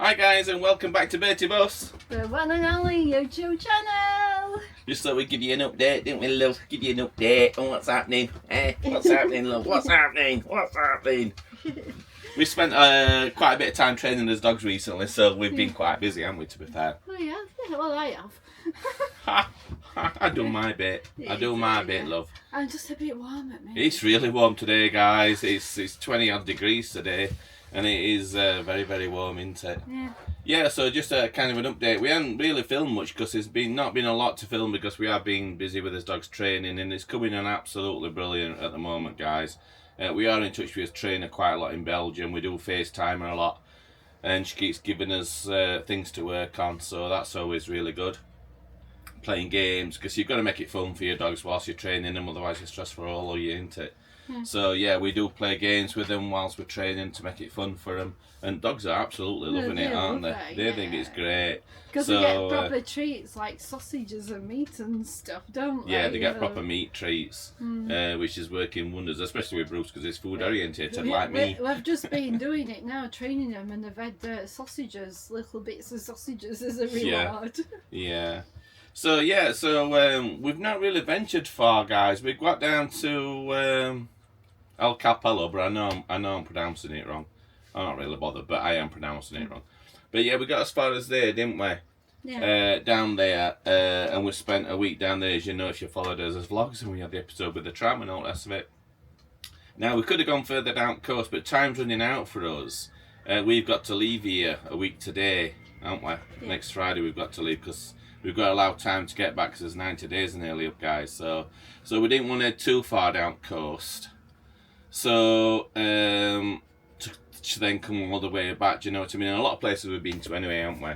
Hi guys, and welcome back to Bertie Bus. The one and only YouTube channel. Just thought we'd give you an update, didn't we, love? Give you an update on what's happening. What's happening, love? What's happening? What's happening? We spent quite a bit of time training as dogs recently, so we've been quite busy, haven't we, to be fair? Oh yeah, well I have. I do my bit. I do my bit, love. I'm just a bit warm at me. It's really warm today, guys. It's 20 odd degrees today, and it is very, very warm, isn't it? Yeah. Yeah, so just a kind of an update. We haven't really filmed much because there's not been a lot to film because we have been busy with his dog's training, and it's coming on absolutely brilliant at the moment, guys. We are in touch with his trainer quite a lot in Belgium. We do FaceTime her a lot, and she keeps giving us things to work on, so that's always really good. Playing games, because you've got to make it fun for your dogs whilst you're training them, otherwise you're stressed for all of you, isn't it? Yeah. So yeah, we do play games with them whilst we're training to make it fun for them, and dogs are absolutely loving it, aren't they? They think it's great. Because they get proper treats like sausages and meat and stuff, don't they? Yeah, they get proper meat treats, which is working wonders, especially with Bruce because he's food orientated like me. We've just been doing it now, training them, and they've had sausages, little bits of sausages as a reward. Yeah. So yeah, we've not really ventured far, guys. We got down to El Capello, but I know I'm pronouncing it wrong. I'm not really bothered, but I am pronouncing it wrong. But yeah, we got as far as there, didn't we? Yeah. Down there, and we spent a week down there, as you know, if you followed us as vlogs, and we had the episode with the tram and all the rest of it. Now, we could have gone further down coast, but time's running out for us. We've got to leave here a week today, haven't we? Yeah. Next Friday we've got to leave, because we've got to allow time to get back, because there's 90 days nearly up, guys. So we didn't want to head too far down coast. So, to then come all the way back, do you know what I mean? And a lot of places we've been to anyway, haven't we?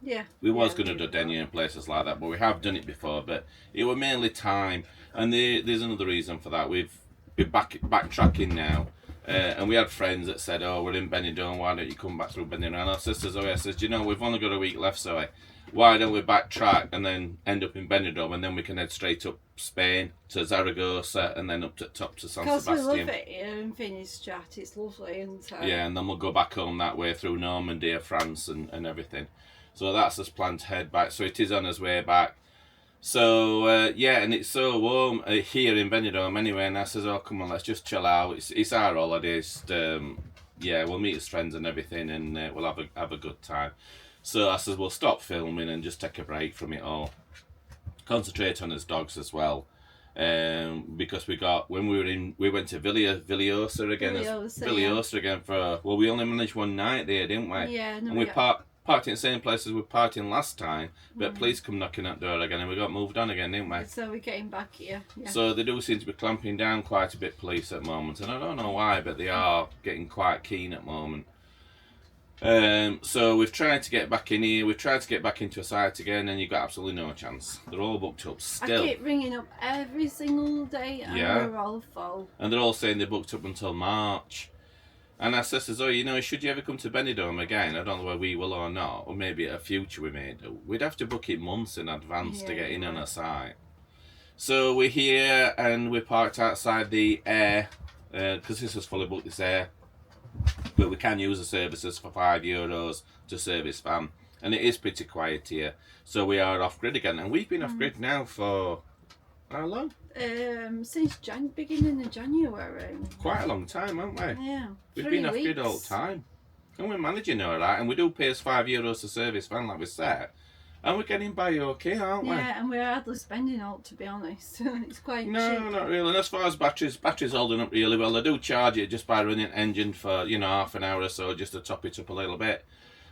Yeah. We was going to do Denia and places like that, but we have done it before, but it was mainly time. And there's another reason for that. We've been backtracking now. And we had friends that said, oh, we're in Benidorm, why don't you come back through Benidorm? And our sister Zoe says, you know, we've only got a week left, Zoe. Why don't we backtrack and then end up in Benidorm, and then we can head straight up Spain to Zaragoza and then up to top to San Sebastian. Because we love it here in Finistrat, it's lovely, isn't it? Yeah, and then we'll go back home that way through Normandy, France and everything. So that's us plan to head back. So it is on his way back. So yeah, and it's so warm here in Benidorm anyway, and I says, oh come on, let's just chill out. It's our holidays. Yeah, we'll meet his friends and everything, and we'll have a good time. So I says we'll stop filming and just take a break from it all. Concentrate on his dogs as well, because we went to Villosa again for we only managed one night there, didn't we? Yeah. And we parked in the same place as we parked in last time, but police come knocking at the door again, and we got moved on again, didn't we? So we're getting back here. Yeah. So they do seem to be clamping down quite a bit, police at the moment, and I don't know why, but they are getting quite keen at the moment. So we've tried to get back in here, we've tried to get back into a site again, and you've got absolutely no chance. They're all booked up still. I keep ringing up every single day, and we're all full. And they're all saying they're booked up until March. And I says to Zoe, you know, should you ever come to Benidorm again, I don't know whether we will or not, or maybe at a future we may do, we'd have to book it months in advance to get in on a site. So we're here, and we're parked outside the Air, because this is fully booked, this Air. But we can use the services for €5 to service van, and it is pretty quiet here. So we are off grid again, and we've been off grid now for how long? Since beginning of January. Quite a long time, haven't we? Yeah. We've been off grid all the time, and we're managing all right, and we do pay us €5 to service van, like we said. And we're getting by okay, aren't we? Yeah, and we're hardly spending all, to be honest. It's quite cheap. No, not really. And as far as batteries holding up really well. They do charge it just by running an engine for, you know, half an hour or so just to top it up a little bit.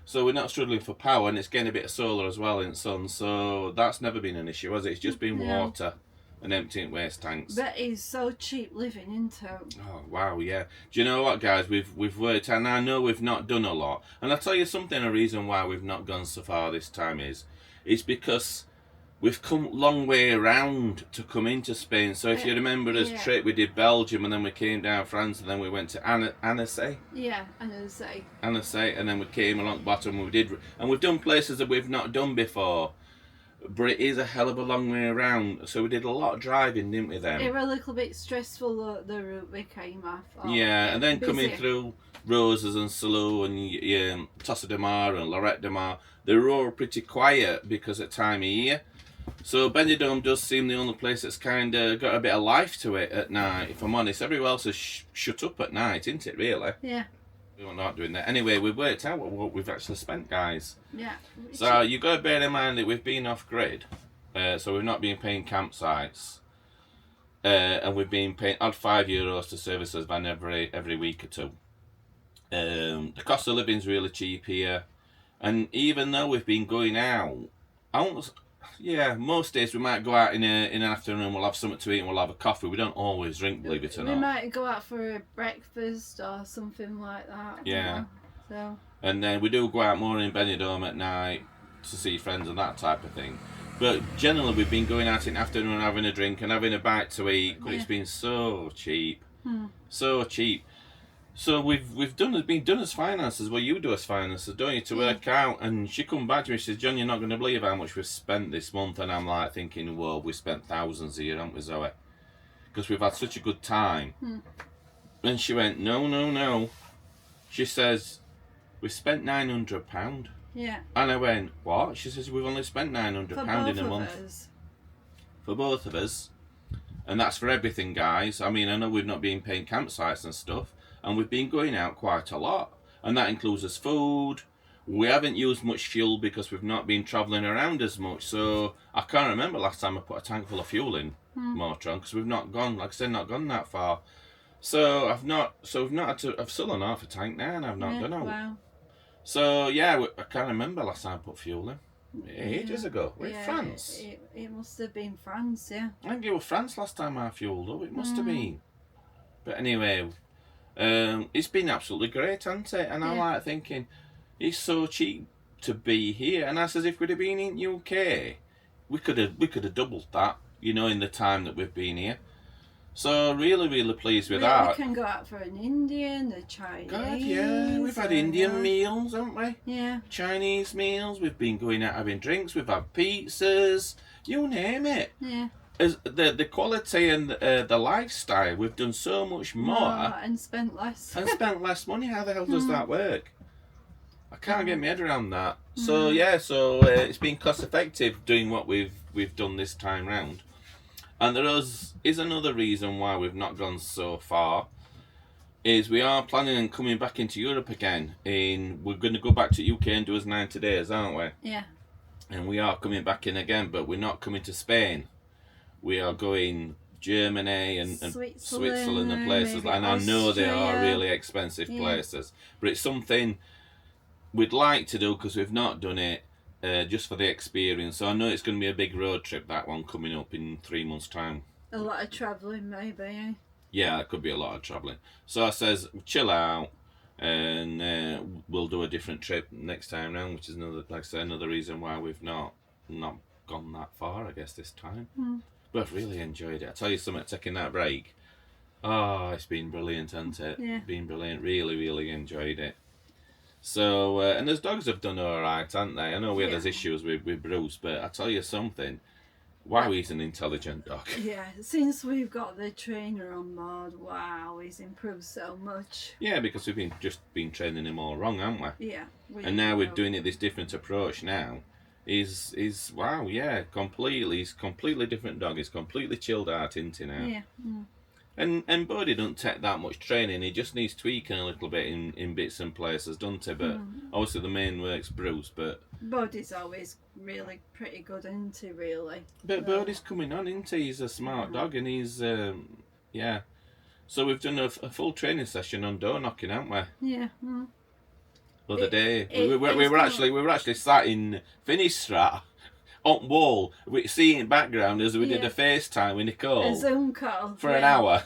So we're not struggling for power, and it's getting a bit of solar as well in the sun. So that's never been an issue, has it? It's just been water and emptying waste tanks. But it's so cheap living, isn't it? Oh, wow, yeah. Do you know what, guys? We've worked, and I know we've not done a lot. And I'll tell you something, a reason why we've not gone so far this time is because we've come a long way around to come into Spain. So if you remember this trip, we did Belgium, and then we came down France, and then we went to Annecy. Yeah, Annecy. And then we came along the bottom, and we've done places that we've not done before. But it is a hell of a long way around. So we did a lot of driving, didn't we then? It was a little bit stressful, the route we came off. Yeah, and then busy. coming through Roses and Salou and Tossa de Mar and Lorette de Mar, they were all pretty quiet because at time of year. So Benidorm does seem the only place that's kind of got a bit of life to it at night, if I'm honest. Everywhere else is shut up at night, isn't it, really? Yeah. We're not doing that. Anyway, we've worked out what we've actually spent, guys. Yeah. So you've got to bear in mind that we've been off-grid. So we've not been paying campsites. And we've been paying odd €5 to service us van every week or two. The cost of living's really cheap here. And even though we've been going out, most days we might go out in an afternoon, we'll have something to eat and we'll have a coffee. We don't always drink, believe it or not. We might go out for a breakfast or something like that. Yeah. So. And then we do go out more in Benidorm at night to see friends and that type of thing. But generally we've been going out in the afternoon having a drink and having a bite to eat, but it's been so cheap. So cheap. So we've been done as finances. Well, you do as finances, don't you, to work out? And she come back to me. She says, "John, you're not going to believe how much we've spent this month." And I'm like thinking, "Well, we spent thousands here, haven't we, Zoe? Because we've had such a good time." And she went, "No." She says, "We spent £900." Yeah. And I went, "What?" She says, "We've only spent £900 in a month for both of us, and that's for everything, guys. I mean, I know we've not been paying campsites and stuff." And we've been going out quite a lot. And that includes us food. We haven't used much fuel because we've not been travelling around as much. So I can't remember last time I put a tank full of fuel in Motorhome because we've not gone, like I said, not gone that far. So we've not had to, I've still on half a tank now and I've not done it. Wow. So yeah, I can't remember last time I put fuel in. Ages ago. We're in France. It must have been France, yeah. I think it was France last time I fueled up. It must have been. But anyway... it's been absolutely great, hasn't it? And I'm like thinking, it's so cheap to be here. And I says, if we'd have been in UK, we could have doubled that, in the time that we've been here. So really, really pleased with that. We can go out for an Indian, a Chinese. God, yeah, we've had Indian meals, haven't we? Yeah. Chinese meals. We've been going out having drinks. We've had pizzas. You name it. Yeah. As the quality and the lifestyle, we've done so much more and spent less. and spent less money. How the hell does that work? I can't get my head around that. So it's been cost effective doing what we've done this time round. And there is another reason why we've not gone so far. Is we are planning on coming back into Europe again. We're going to go back to UK and do us 90 days, aren't we? Yeah. And we are coming back in again, but we're not coming to Spain. We are going Germany and Switzerland and places, and I know they are really expensive places. But it's something we'd like to do because we've not done it just for the experience. So I know it's going to be a big road trip, that one, coming up in 3 months' time. A lot of travelling, maybe, eh? Yeah, it could be a lot of travelling. So I says, chill out, and we'll do a different trip next time round, which is another reason why we've not gone that far, I guess, this time. But I've really enjoyed it. I tell you something, taking that break. Oh, it's been brilliant, hasn't it? Yeah. Been brilliant. Really, really enjoyed it. So, and those dogs have done alright, haven't they? I know there's issues with Bruce, but I tell you something. Wow, he's an intelligent dog. Yeah, since we've got the trainer on board, wow, he's improved so much. Yeah, because we've been training him all wrong, haven't we? Yeah. And now we're doing it this different approach now. He's completely. He's a completely different dog. He's completely chilled out, isn't he now? Yeah. And Bodie doesn't take that much training. He just needs tweaking a little bit in bits and places, doesn't he? But obviously the main work's Bruce. But Bodie's always really pretty good, isn't he? Really. But Bodie's coming on, isn't he? He's a smart dog, and he's So we've done a full training session on door knocking, haven't we? Yeah. The other day we were actually sat in Finistrat on wall, we see in background as we did a FaceTime with Nicole. A Zoom call. For an hour.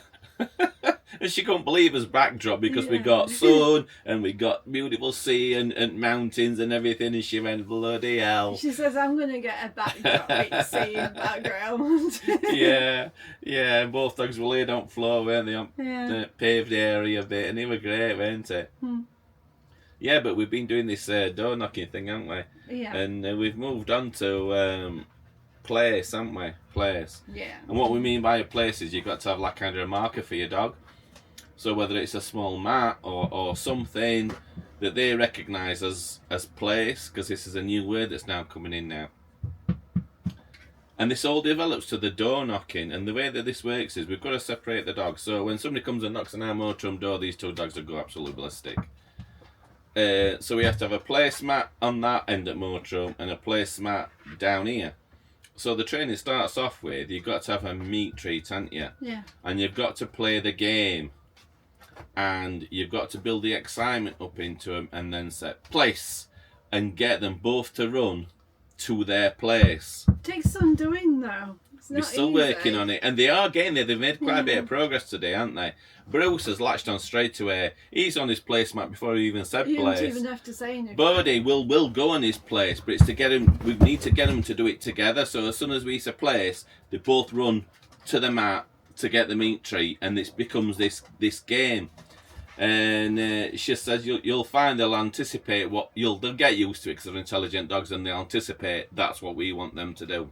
And she couldn't believe us backdrop because we got sun and we got beautiful sea and mountains and everything, and she went, bloody hell. She says, I'm going to get a backdrop with sea in background. yeah, both dogs were laid on floor, weren't they, on the paved area a bit, and they were great, weren't they? Yeah, but we've been doing this door knocking thing, haven't we? Yeah. And we've moved on to place, haven't we? Place. Yeah. And what we mean by a place is you've got to have like kind of a marker for your dog. So whether it's a small mat or something that they recognise as place, because this is a new word that's now coming in now. And this all develops to the door knocking, and the way that this works is we've got to separate the dogs. So when somebody comes and knocks on our motorhome door, these two dogs will go absolutely ballistic. So we have to have a placemat on that end at motorhome and a placemat down here. So the training starts off with you've got to have a meat treat, haven't you? Yeah. And you've got to play the game, and you've got to build the excitement up into them, and then set place and get them both to run to their place. Takes some doing though. It's not We're still easy. working on it, and they are getting there. They've made quite a bit of progress today, haven't they? Bruce has latched on straight away. He's on his placemat before he even said You place. don't even have to say anything. Bodie will go on his place, but it's to get him. We need to get him to do it together. So as soon as we say place, they both run to the mat to get the meat treat, and it becomes this game. And she says you'll find they'll anticipate they'll get used to it because they're intelligent dogs, and they'll anticipate that's what we want them to do.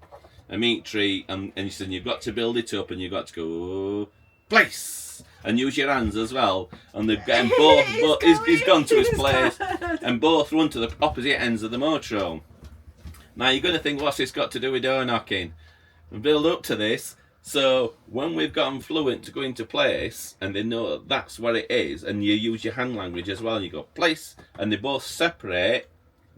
A meat treat, and she said you've got to build it up, and you've got to go place and use your hands as well. And they're getting both. He's gone to his place, and both run to the opposite ends of the motorhome. Now you're going to think, what's this got to do with door knocking? We build up to this. So when we've got them fluent to go into place, and they know that's what it is, and you use your hand language as well, and you go place, and they both separate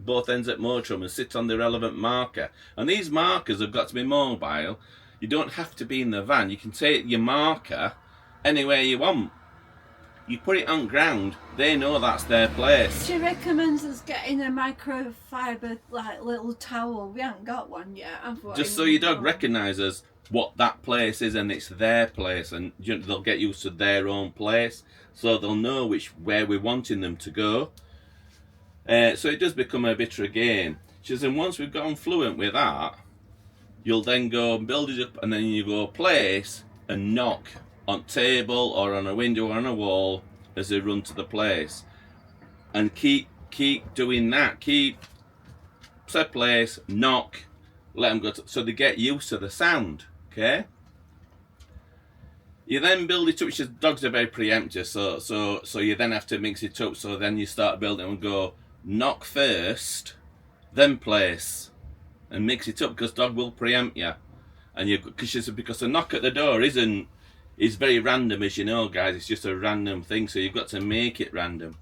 both ends at motorhome and sit on the relevant marker. And these markers have got to be mobile. You don't have to be in the van. You can take your marker anywhere you want. You put it on ground, they know that's their place. She recommends us getting a microfiber like little towel. We haven't got one yet, have we? Just so your dog recognises what that place is, and it's their place, and they'll get used to their own place, so they'll know where we're wanting them to go. So it does become a bit of a game. She says, and once we've gotten fluent with that, you'll then go and build it up, and then you go place and knock on table or on a window or on a wall as they run to the place, and keep doing that. Keep set place, knock, let them go so they get used to the sound. Okay. You then build it up, which is dogs are very preemptive, so you then have to mix it up. So then you start building and go knock first, then place, and mix it up, because dog will preempt you, and because a knock at the door is very random, as you know, guys. It's just a random thing, so you've got to make it random.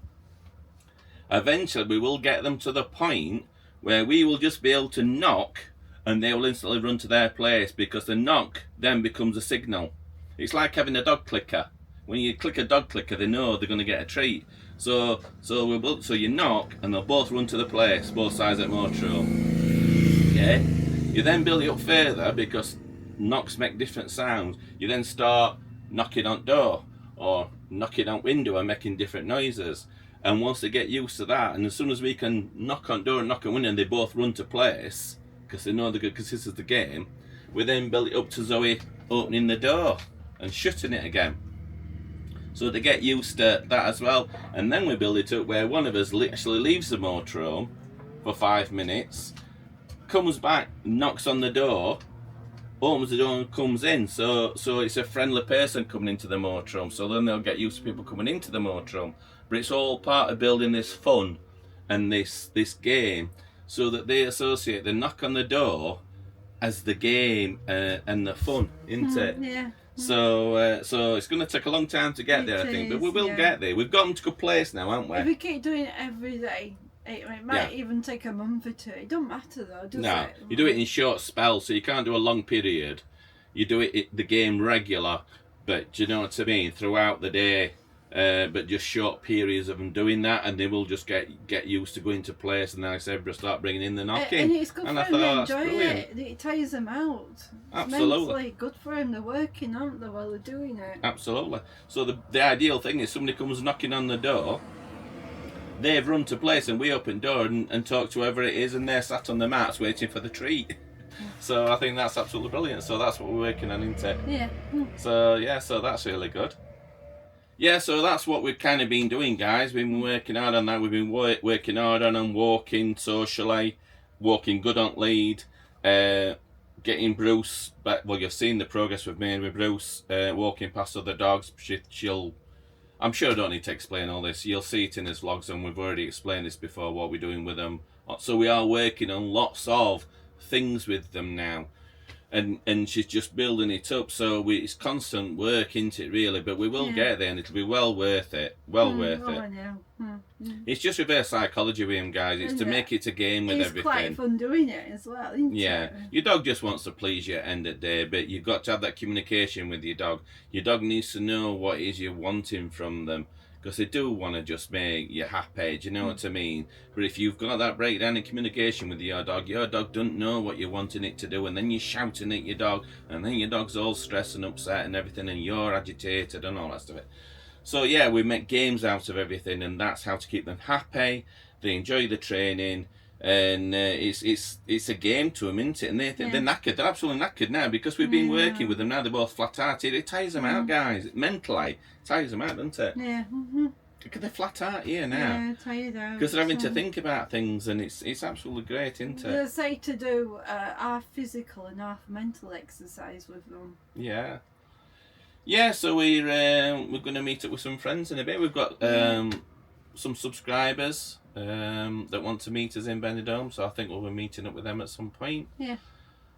Eventually, we will get them to the point where we will just be able to knock, and they will instantly run to their place, because the knock then becomes a signal. It's like having a dog clicker. When you click a dog clicker, they know they're going to get a treat. So you knock, and they'll both run to the place, both sides at motorhome. Okay. You then build it up further, because knocks make different sounds. You then start knocking on door or knocking on window and making different noises. And once they get used to that, and as soon as we can knock on door and knock on window, and they both run to place, because they know they're good, because this is the game, we then build it up to Zoe opening the door and shutting it again. So they get used to that as well. And then we build it up where one of us actually leaves the motorhome for 5 minutes, comes back, knocks on the door, opens the door and comes in. So it's a friendly person coming into the motorhome. So then they'll get used to people coming into the motorhome. But it's all part of building this fun and this game, so that they associate the knock on the door as the game and the fun, isn't it? Yeah. So it's going to take a long time to get there, I think, but we will get there. We've got them to a good place now, haven't we? If we keep doing it every day, it might even take a month or two. It don't matter though, does it? No, you do it in short spells, so you can't do a long period. You do the game regular, but do you know what I mean? Throughout the day, but just short periods of them doing that, and they will just get used to going to place, and then I said, start bringing in the knocking. And it's good and for I them, they thought, enjoy brilliant. it tires them out. It's Absolutely. mentally good for them. They're working, aren't they, while they're doing it? Absolutely. So the ideal thing is somebody comes knocking on the door, they've run to place, and we open door and talk to whoever it is, and they're sat on the mats waiting for the treat. So I think that's absolutely brilliant. So that's what we're working on, isn't it? Yeah. So that's really good. Yeah, so that's what we've kind of been doing, guys. We've been working hard on that. We've been working hard on walking socially, walking good on lead, getting Bruce back. Well, you've seen the progress we've made with Bruce walking past other dogs. She'll. I'm sure I don't need to explain all this. You'll see it in his vlogs, and we've already explained this before, what we're doing with them. So we are working on lots of things with them now. And she's just building it up, so it's constant work, isn't it, really? But we will get there, and it'll be well worth it. Worth it. I know. It's just reverse psychology with him, guys. It's to make it a game with everything. It's quite fun doing it as well, isn't it? Your dog just wants to please you at the end of the day, but you've got to have that communication with your dog. Your dog needs to know what it is you're wanting from them, because they do want to just make you happy, do you know what I mean? But if you've got that breakdown in communication with your dog doesn't know what you're wanting it to do, and then you're shouting at your dog, and then your dog's all stressed and upset and everything, and you're agitated and all that stuff. So yeah, we make games out of everything, and that's how to keep them happy. They enjoy the training, and it's a game to them, isn't it? And they're knackered, they're absolutely knackered now, because we've been working with them now. They're both flat-hearted. It tires them out, guys. Mentally, it tires them out, doesn't it? Yeah. Because they're flat out here now. Yeah, tired out. Because they're having to think about things, and it's absolutely great, isn't it? They say to do half physical and half mental exercise with them. Yeah. Yeah, so we're going to meet up with some friends in a bit. We've got some subscribers that want to meet us in Benidorm, so I think we'll be meeting up with them at some point. Yeah.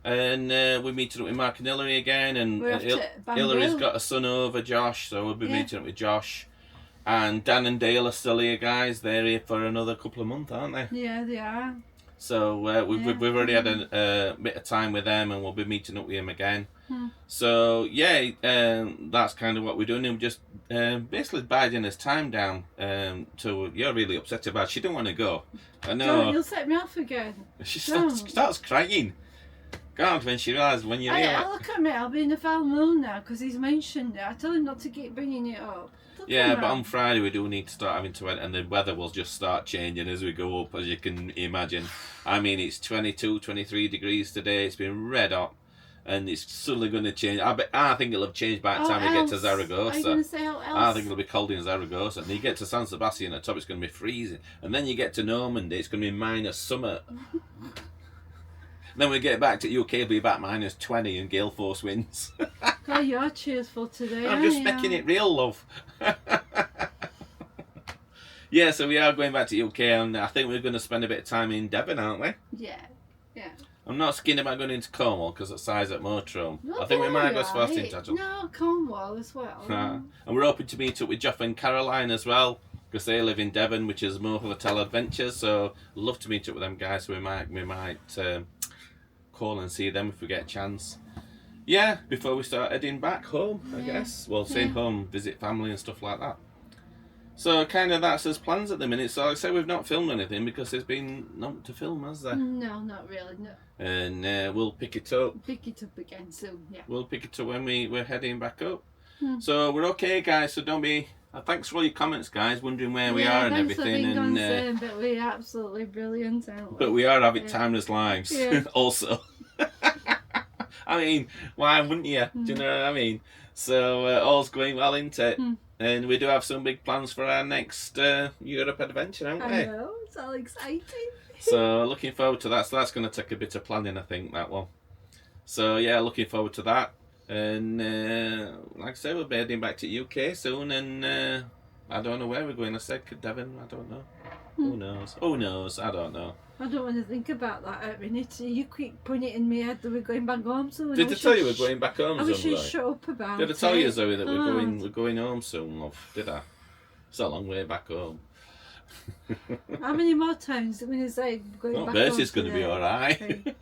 And we're meeting up with Mark and Hillary again, and Hillary's got a son over, Josh, so we'll be meeting up with Josh. And Dan and Dale are still here, guys. They're here for another couple of months, aren't they? Yeah, they are. So we've already had a bit of time with them, and we'll be meeting up with them again. So yeah, that's kind of what we're doing. And we're just basically biding his time down. So you're really upset about it. She didn't want to go. I know. You'll set me off again. She starts crying. God, when she realises when you're here. Look at me, I'll be in a foul mood now because he's mentioned it. I tell him not to keep bringing it up. Yeah, but on Friday we do need to start having to, and the weather will just start changing as we go up, as you can imagine. I mean, it's 22, 23 degrees today. It's been red hot, and it's suddenly going to change. I think it'll have changed by the time we get to Zaragoza. Are you going to say how else? I think it'll be cold in Zaragoza, and you get to San Sebastian at the top, it's going to be freezing, and then you get to Normandy, it's going to be minus summer. Then we get back to UK, it'll be about minus 20 and gale force winds. God, you're cheerful today. I'm just making it real, love. Yeah, so we are going back to UK, and I think we're going to spend a bit of time in Devon, aren't we? Yeah. I'm not skinny about going into Cornwall because it's size at Motorhome. I think we might go as far as Tintagel. No, Cornwall as well. And we're hoping to meet up with Jeff and Caroline as well, because they live in Devon, which is more Hotel Adventures. So love to meet up with them guys. So we might call and see them if we get a chance. Yeah, before we start heading back home, I guess. Well, saying home, visit family and stuff like that. So kind of that's his plans at the minute. So like I say, we've not filmed anything because there's been nothing to film, has there? No, not really, no. And we'll pick it up. Pick it up again soon, yeah. We'll pick it up when we're heading back up. So we're okay, guys. So don't be... thanks for all your comments, guys, wondering where we are and everything. For being concerned, but we're absolutely brilliant, aren't we? But we are having timeless lives, also. I mean, why wouldn't you? Do you know what I mean? So all's going well, isn't it? And we do have some big plans for our next Europe adventure, haven't we? I know, it's all exciting. So looking forward to that. So that's going to take a bit of planning, I think, that one. So yeah, looking forward to that. And like I say, we'll be heading back to UK soon, and I don't know where we're going. I said Devon, I don't know. Who knows? Who knows? I don't know. I don't want to think about that at a minute. You keep putting it in my head that we're going back home soon. Did I tell you we're going back home soon? I wish you'd shut up about it. Did I tell you, Zoe, that we're going home soon, love? Did I? It's a long way back home. How many more times are we going to say going back home? Bertie's going to be alright.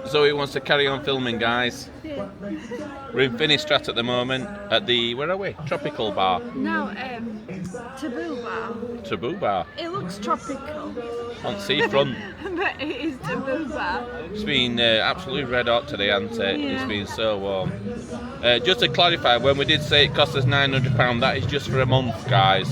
Zoe wants to carry on filming, guys. Yeah. We're in Finistrat at the moment at the, where are we? Tropical Bar. No, Tabo Bar. Tabo Bar. It looks tropical. On seafront. But it is Tabo Bar. It's been absolutely red hot today, hasn't it? Yeah. It's been so warm. Just to clarify, when we did say it cost us £900, that is just for a month, guys.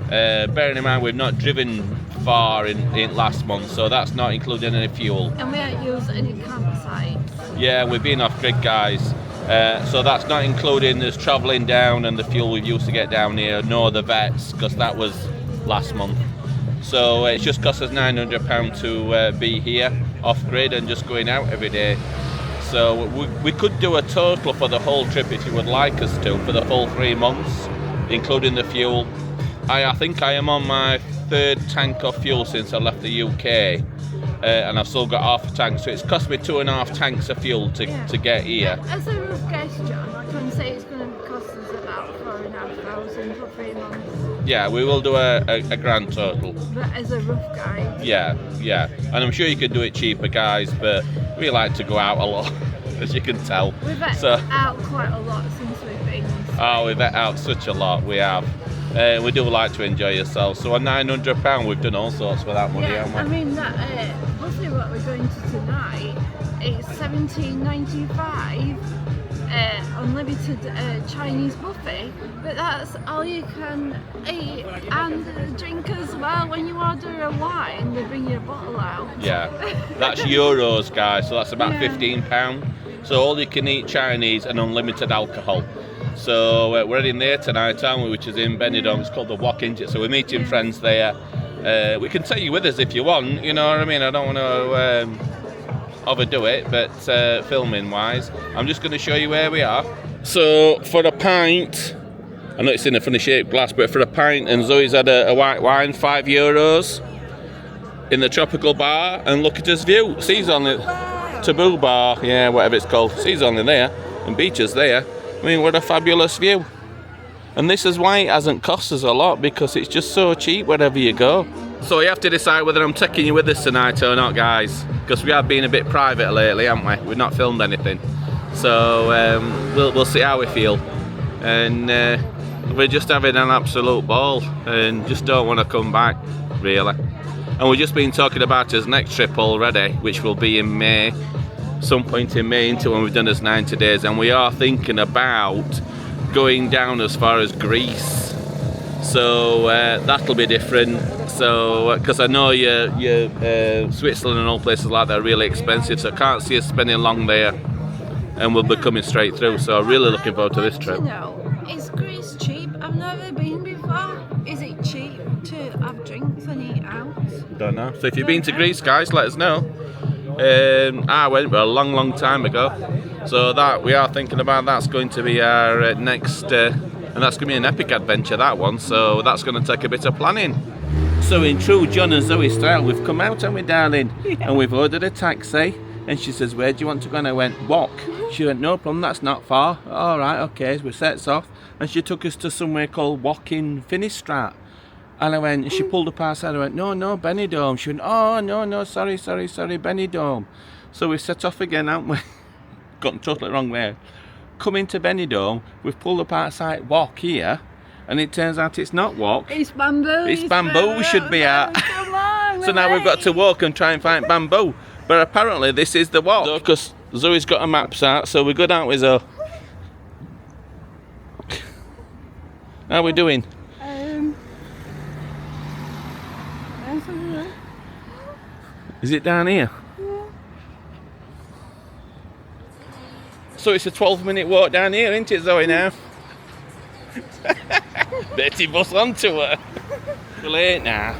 Bearing in mind we've not driven far in last month, so that's not including any fuel. And we haven't used any campsites. Yeah, we've been off grid, guys. So that's not including us travelling down and the fuel we've used to get down here, nor the vets, because that was last month. So it's just cost us £900 to be here. off grid and just going out every day. So we could do a total for the whole trip if you would like us to, for the full 3 months, including the fuel. I think I am on my 3rd tank of fuel since I left the UK, and I've still got half a tank, so it's cost me 2.5 tanks of fuel to get here. As a rough guess, John, I can say it's going to cost us about 4,500 for 3 months. Yeah, we will do a grand total. But as a rough guide. Yeah, and I'm sure you could do it cheaper, guys, but we like to go out a lot, as you can tell. We've ate out quite a lot since we've been. Oh, we've ate out such a lot, we have. We do like to enjoy ourselves. So on £900, we've done all sorts with that money, haven't we? I mean, that roughly what we're going to tonight, it's $17.95, unlimited Chinese buffet, but that's all you can eat and drink as well. When you order a wine, they bring you a bottle out. Yeah, that's euros, guys, so that's about £15. So all you can eat Chinese and unlimited alcohol. So we're heading there tonight, aren't we, which is in Benidorm. It's called the Walk, isn't it? So we're meeting friends there. We can take you with us if you want, you know what I mean? I don't want to overdo it, but filming wise, I'm just going to show you where we are. So for a pint, I know it's in a funny shaped glass, but for a pint, and Zoe's had a white wine, €5 in the tropical bar, and look at his view. Sea's only Tabo Bar, yeah, whatever it's called. Sea's only there, and beaches there. I mean, what a fabulous view. And this is why it hasn't cost us a lot, because it's just so cheap wherever you go. So you have to decide whether I'm taking you with us tonight or not, guys, because we have been a bit private lately, haven't we? We've not filmed anything. So we'll see how we feel. And we're just having an absolute ball and just don't want to come back, really. And we've just been talking about his next trip already, which will be in May. Some point in May into when we've done his 90 days, and we are thinking about going down as far as Greece. So that'll be different. So because I know your Switzerland and all places like that are really expensive, so I can't see us spending long there, and we'll be coming straight through. So I'm really looking forward to this trip. You know, is Greece cheap? I've never been before. Is it cheap to have drinks and eat out? Don't know. So if you've been to Greece, guys, let us know. I went a long time ago, so that we are thinking about that's going to be our next, and that's going to be an epic adventure, that one. So that's going to take a bit of planning. So in true John and Zoe style, we've come out, haven't we, darling? And we've ordered a taxi, and she says, "Where do you want to go?" And I went, "Walk." She went, "No problem, that's not far." All right, okay. So we sets off, and she took us to somewhere called Walking Finistrat. And I went, she pulled up outside, I went, no, Benidorm. She went, oh, no, sorry, Benidorm. So we set off again, haven't we? Got totally wrong there. Come into Benidorm, we've pulled up outside Walk here, and it turns out it's not Walk. It's Bamboo. It's Bamboo we should be at. Come on, so now we've got to walk and try and find Bamboo. But apparently this is the Walk. Because Zoe's got her maps out, so we're good, aren't we, Zoe? How are we doing? Is it down here? Yeah. So it's a 12-minute walk down here, isn't it, Zoe, now? Bertie Bus onto her. We're late now.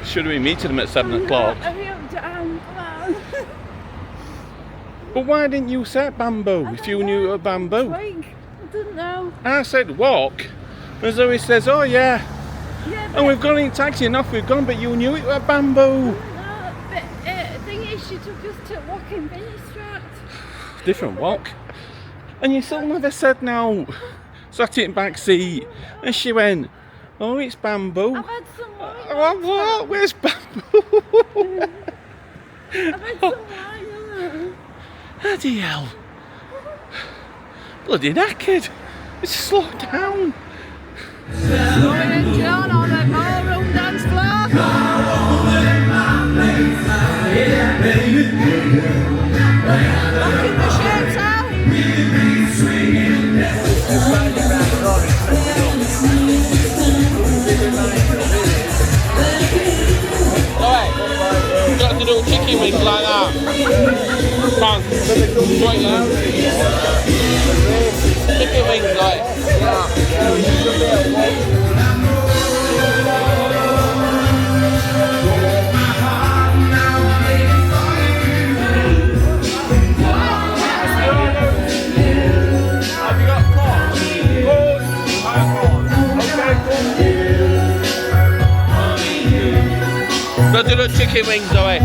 Should we meet them at 7 o'clock? Hurry up, John, come on. But why didn't you say Bamboo if you knew it was Bamboo? I didn't know. I said walk, and Zoe says, oh yeah. And we've gone in taxi and off we've gone, but you knew it was Bamboo. But the thing is, she took us to Walking Finistrat. Different Walk. And you still never said no. Sat in back seat, and she went, oh, it's Bamboo. I've had some wine. Oh, what? Where's Bamboo? I've had some wine. Bloody hell. Bloody knackered. It's slow down. Zoe and John on the ballroom dance floor. Looking the shapes out. Alright, you've got to do chicken wings like that. Come on, do it now. Chicken wings like. Go do the chicken wings, Zoe.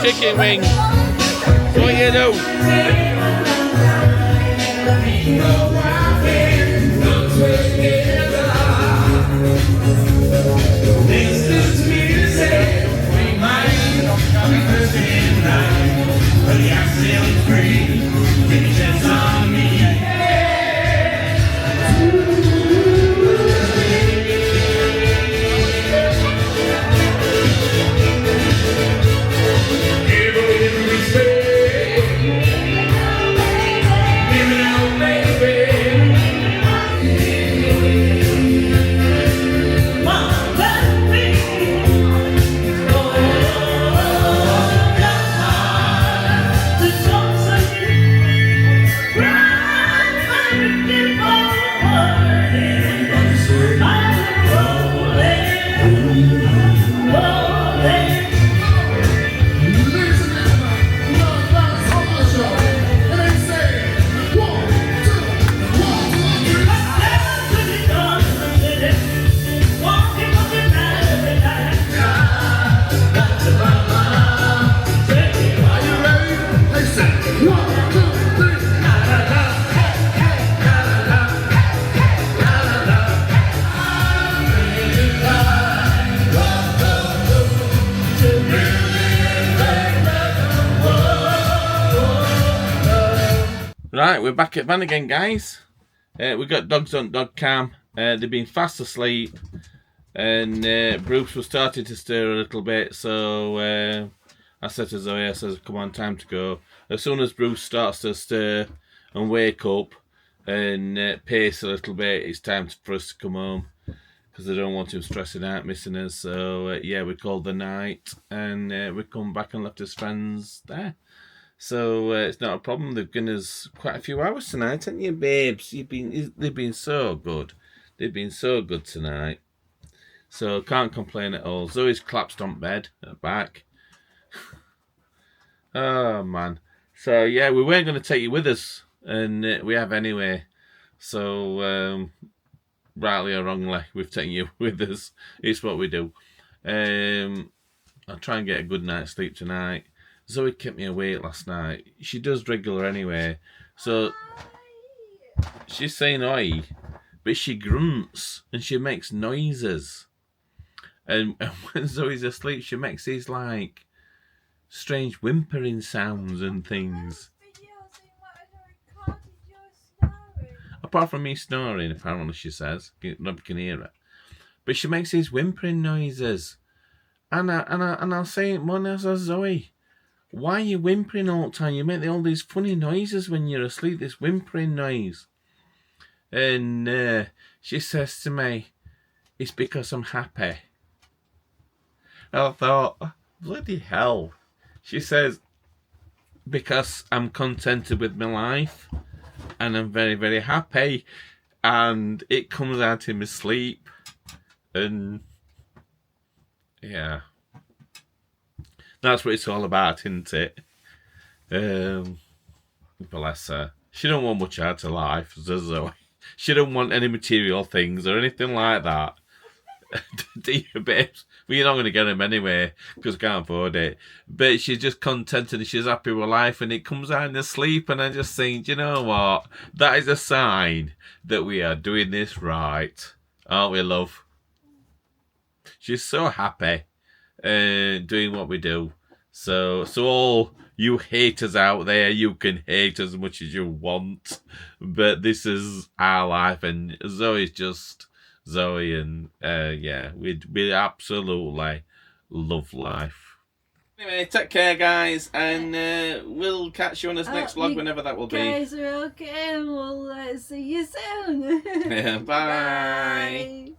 Chicken wings. So what you do? Right, we're back at van again, guys. We got dogs on dog cam. They've been fast asleep, and Bruce was starting to stir a little bit. So I said to Zoe, I said, "Come on, time to go." As soon as Bruce starts to stir and wake up and pace a little bit, it's time for us to come home because I don't want him stressing out, missing us. So yeah, we called the night, and we come back and left his friends there. So it's not a problem. They've given us quite a few hours tonight, haven't you, babes? They've been so good. They've been so good tonight. So can't complain at all. Zoe's collapsed on bed at the back. Oh man. So yeah, we weren't going to take you with us, and we have anyway. So rightly or wrongly, we've taken you with us. It's what we do. I'll try and get a good night's sleep tonight. Zoe kept me awake last night. She does regular anyway. So she's saying oi, but she grunts and she makes noises. And when Zoe's asleep, she makes these like strange whimpering sounds and things. Apart from me snoring, apparently she says. Nobody can hear her. But she makes these whimpering noises. And I'll say it more, I say, Zoe, why are you whimpering all the time? You make all these funny noises when you're asleep, this whimpering noise. And she says to me, it's because I'm happy. I thought, bloody hell. She says, because I'm contented with my life and I'm very, very happy. And it comes out in my sleep. And yeah. That's what it's all about, isn't it? Bless her. She don't want much out of life, does Zoe? She don't want any material things or anything like that. Do you, babes? Well, you're not going to get them anyway, because can't afford it. But she's just contented and she's happy with life, and it comes out in her sleep, and I just think, you know what? That is a sign that we are doing this right. Aren't we, love? She's so happy. Doing what we do. So all you haters out there, you can hate as much as you want, but this is our life, and Zoe's just Zoe, and yeah, we absolutely love life. Anyway, take care, guys, and we'll catch you on this next vlog, whenever that will be. Guys are okay, and we'll see you soon. Yeah, bye.